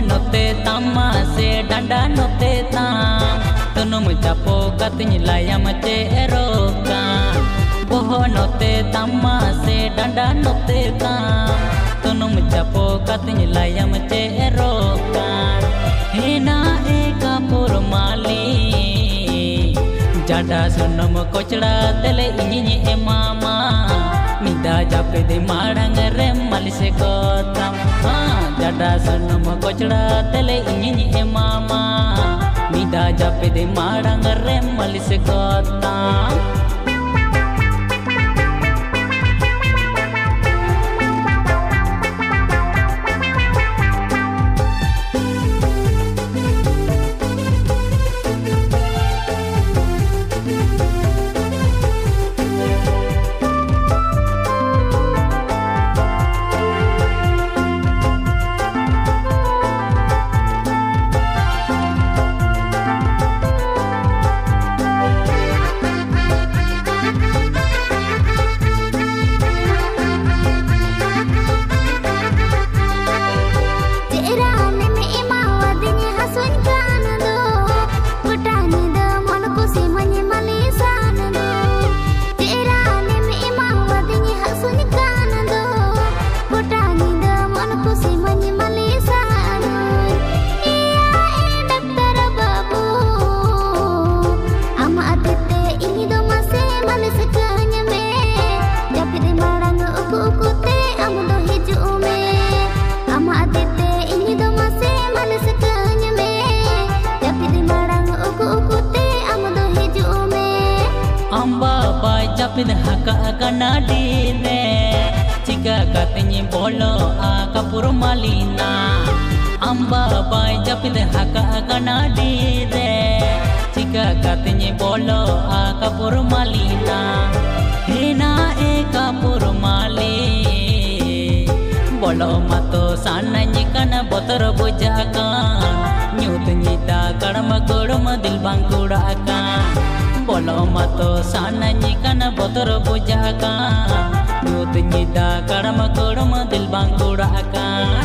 note tama se danda note tam tunum chapo katny layam che eroka boho note tama se danda note tam tunum chapo katny layam che eroka hena eka purmali jada sunum kochda tele inyi e mama mida jape de madang re malise kotam jada sunum kochda tele inyi e mama mida jape de madang re malise kotam japid haka kanadi ne chika katni bolo akapur malina amba bai japid haka kanadi ne chika katni bolo akapur malina hena ekapur mali bolo mato sanani kana botor bujakan nyut nyita kadam kodum dil bang kudakan bolo mato sanani kana botor bujakan nyut nyita kadam kodum dil bang kudakan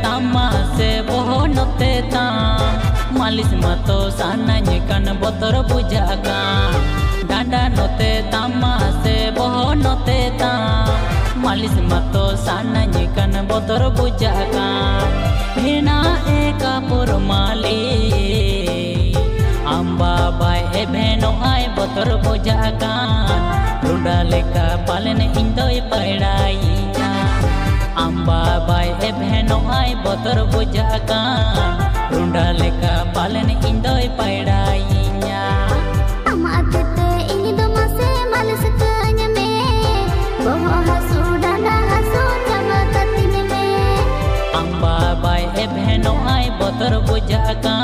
tama se boho note tam malis mato sanani kan botor bujakan danda note tama se boho note tam malis mato sanani kan botor bujakan hena ekapur mali amba bai e bheno ai botor bujakan runda leka palen indoi paidai amba bai e bheno ai botor bujakan runda leka palen indoi paidainya ama atete ini do mase males kanya me boho hasu danda hasu jama katine me amba bai e bheno ai botor जाका